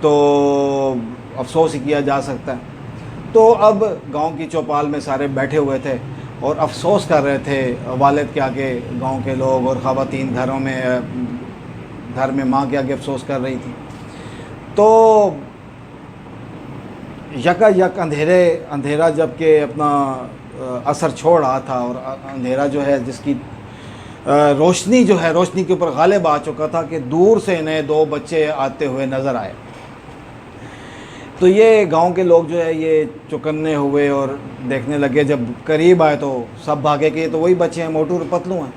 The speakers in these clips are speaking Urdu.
تو افسوس ہی کیا جا سکتا ہے۔ تو اب گاؤں کی چوپال میں سارے بیٹھے ہوئے تھے اور افسوس کر رہے تھے والد کے آگے، گاؤں کے لوگ اور خواتین گھر میں ماں کے آگے افسوس کر رہی تھی۔ تو یکا یک اندھیرا جب کہ اپنا اثر چھوڑ رہا تھا، اور اندھیرا جو ہے جس کی روشنی جو ہے روشنی کے اوپر غالب آ چکا تھا، کہ دور سے انہیں دو بچے آتے ہوئے نظر آئے۔ تو یہ گاؤں کے لوگ جو ہے یہ چوکنے ہوئے اور دیکھنے لگے۔ جب قریب آئے تو سب بھاگے کہ یہ تو وہی بچے ہیں، موٹو اور پتلو ہیں،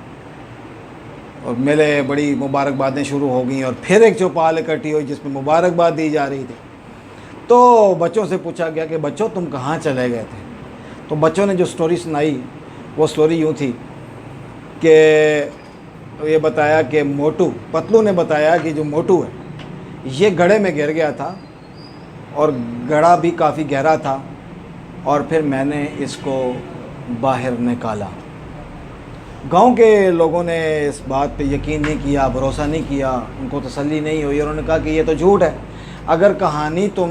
اور میلے بڑی مبارکبادیں شروع ہو گئیں، اور پھر ایک چوپال اکٹھی ہوئی جس میں مبارکباد دی جا رہی تھی۔ تو بچوں سے پوچھا گیا کہ بچوں تم کہاں چلے گئے تھے؟ تو بچوں نے جو سٹوری سنائی وہ سٹوری یوں تھی کہ یہ بتایا کہ پتلو نے بتایا کہ جو موٹو ہے یہ گڑھے میں گر گیا تھا، اور گڑھا بھی کافی گہرا تھا، اور پھر میں نے اس کو باہر نکالا۔ گاؤں کے لوگوں نے اس بات پہ یقین نہیں کیا، بھروسہ نہیں کیا، ان کو تسلی نہیں ہوئی، اور انہوں نے کہا کہ یہ تو جھوٹ ہے۔ اگر کہانی تم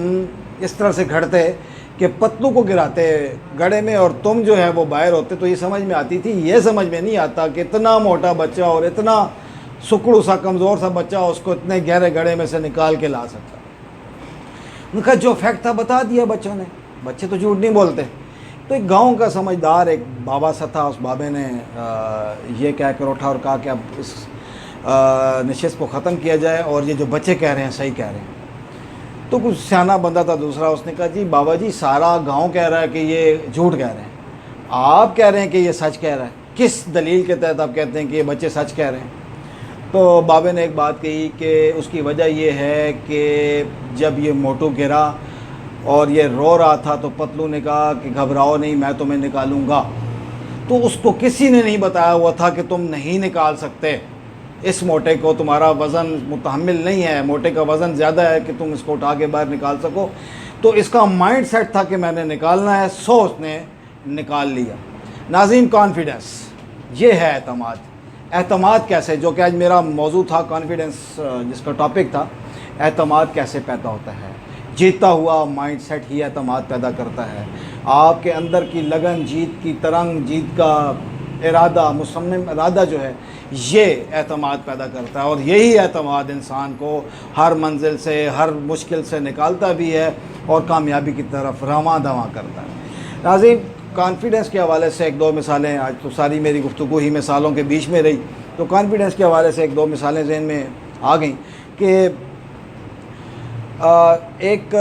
اس طرح سے گھڑتے کہ پتلو کو گراتے گڑھے میں اور تم جو ہے وہ باہر ہوتے تو یہ سمجھ میں آتی تھی، یہ سمجھ میں نہیں آتا کہ اتنا موٹا بچہ اور اتنا سکڑو سا کمزور سا بچہ اس کو اتنے گہرے گڑھے میں سے نکال کے لا سکتا۔ ان کا جو فیکٹ تھا بتا دیا بچوں نے، بچے تو جھوٹ نہیں بولتے۔ تو ایک گاؤں کا سمجھدار ایک بابا سا تھا، اس بابے نے یہ کہہ کر اٹھا اور کہا کہ اب اس نشست کو ختم کیا جائے، اور یہ جو بچے کہہ رہے ہیں صحیح کہہ رہے ہیں۔ تو کچھ سیانہ بندہ تھا دوسرا، اس نے کہا جی بابا جی سارا گاؤں کہہ رہا ہے کہ یہ جھوٹ کہہ رہے ہیں، آپ کہہ رہے ہیں کہ یہ سچ کہہ رہا ہے، کس دلیل کے تحت آپ کہتے ہیں کہ یہ بچے سچ کہہ رہے ہیں؟ تو بابے نے ایک بات کہی کہ اس کی وجہ یہ ہے کہ جب یہ موٹو گرا اور یہ رو رہا تھا تو پتلو نے کہا کہ گھبراؤ نہیں، میں تمہیں نکالوں گا۔ تو اس کو کسی نے نہیں بتایا ہوا تھا کہ تم نہیں نکال سکتے اس موٹے کو، تمہارا وزن متحمل نہیں ہے، موٹے کا وزن زیادہ ہے کہ تم اس کو اٹھا کے باہر نکال سکو۔ تو اس کا مائنڈ سیٹ تھا کہ میں نے نکالنا ہے، سو اس نے نکال لیا۔ ناظرین، کانفیڈنس یہ ہے اعتماد۔ اعتماد کیسے، جو کہ آج میرا موضوع تھا، کانفیڈنس جس کا ٹاپک تھا، اعتماد کیسے پیدا ہوتا ہے؟ جیتا ہوا مائنڈ سیٹ ہی اعتماد پیدا کرتا ہے۔ آپ کے اندر کی لگن، جیت کی ترنگ، جیت کا ارادہ، مصمم ارادہ جو ہے یہ اعتماد پیدا کرتا ہے، اور یہی اعتماد انسان کو ہر منزل سے، ہر مشکل سے نکالتا بھی ہے اور کامیابی کی طرف رواں دواں کرتا ہے۔ ناظرین، کانفیڈنس کے حوالے سے ایک دو مثالیں، آج تو ساری میری گفتگو ہی مثالوں کے بیچ میں رہی، تو کانفیڈنس کے حوالے سے ایک دو مثالیں ذہن میں آ گئیں کہ ایک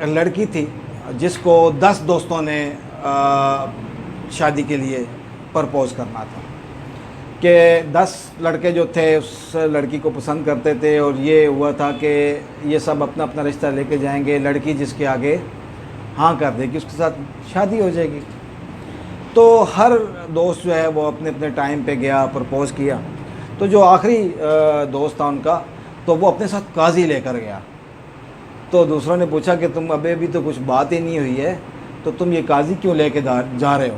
لڑکی تھی جس کو 10 دوستوں نے شادی کے لیے پرپوز کرنا تھا، کہ 10 لڑکے جو تھے اس لڑکی کو پسند کرتے تھے، اور یہ ہوا تھا کہ یہ سب اپنا اپنا رشتہ لے کے جائیں گے، لڑکی جس کے آگے ہاں کر دے گی اس کے ساتھ شادی ہو جائے گی۔ تو ہر دوست جو ہے وہ اپنے اپنے ٹائم پہ گیا، پرپوز کیا۔ تو جو آخری دوست تھا ان کا، تو وہ اپنے ساتھ قاضی لے کر گیا۔ تو دوسروں نے پوچھا کہ تم ابھی تو کچھ بات ہی نہیں ہوئی ہے، تو تم یہ قاضی کیوں لے کے جا رہے ہو؟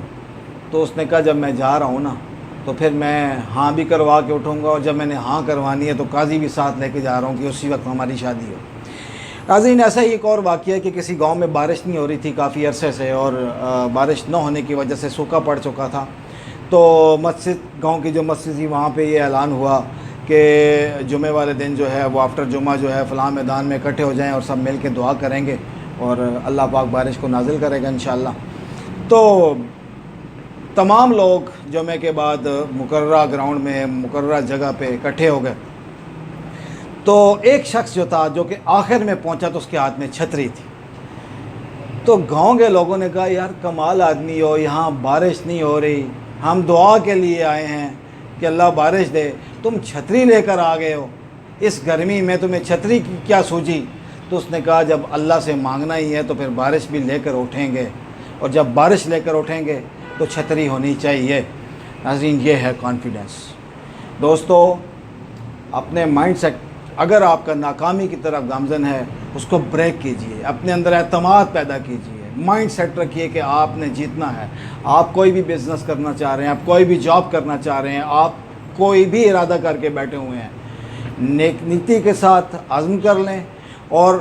تو اس نے کہا جب میں جا رہا ہوں نا تو پھر میں ہاں بھی کروا کے اٹھوں گا، اور جب میں نے ہاں کروانی ہے تو قاضی بھی ساتھ لے کے جا رہا ہوں کہ اسی وقت ہماری شادی ہو۔ ناظرین، ایسا ہی ایک اور واقعہ ہے کہ کسی گاؤں میں بارش نہیں ہو رہی تھی کافی عرصے سے، اور بارش نہ ہونے کی وجہ سے سوکھا پڑ چکا تھا۔ تو گاؤں کی جو مسجد تھی وہاں پہ یہ اعلان ہوا کہ جمعے والے دن جو ہے وہ آفٹر جمعہ جو ہے فلاں میدان میں اکٹھے ہو جائیں اور سب مل کے دعا کریں گے، اور اللہ پاک بارش کو نازل کرے گا انشاءاللہ۔ تو تمام لوگ جمعے کے بعد مقررہ گراؤنڈ میں، مقررہ جگہ پہ اکٹھے ہو گئے۔ تو ایک شخص جو تھا جو کہ آخر میں پہنچا تو اس کے ہاتھ میں چھتری تھی۔ تو گاؤں کے لوگوں نے کہا یار کمال آدمی ہو، یہاں بارش نہیں ہو رہی، ہم دعا کے لیے آئے ہیں کہ اللہ بارش دے، تم چھتری لے کر آ گئے ہو، اس گرمی میں تمہیں چھتری کی کیا سوجی؟ تو اس نے کہا جب اللہ سے مانگنا ہی ہے تو پھر بارش بھی لے کر اٹھیں گے، اور جب بارش لے کر اٹھیں گے تو چھتری ہونی چاہیے۔ ناظرین، یہ ہے کانفیڈنس۔ دوستو، اپنے مائنڈ سیٹ، اگر آپ کا ناکامی کی طرف گامزن ہے اس کو بریک کیجئے، اپنے اندر اعتماد پیدا کیجئے، مائنڈ سیٹ رکھیے کہ آپ نے جیتنا ہے۔ آپ کوئی بھی بزنس کرنا چاہ رہے ہیں، آپ کوئی بھی جاب کرنا چاہ رہے ہیں، آپ کوئی بھی ارادہ کر کے بیٹھے ہوئے ہیں، نیک نیتی کے ساتھ عزم کر لیں اور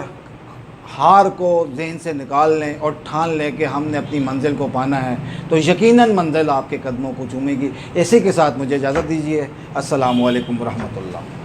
ہار کو ذہن سے نکال لیں اور ٹھان لیں کہ ہم نے اپنی منزل کو پانا ہے تو یقیناً منزل آپ کے قدموں کو چومے گی۔ اسی کے ساتھ مجھے اجازت دیجیے۔ السلام علیکم ورحمۃ اللہ۔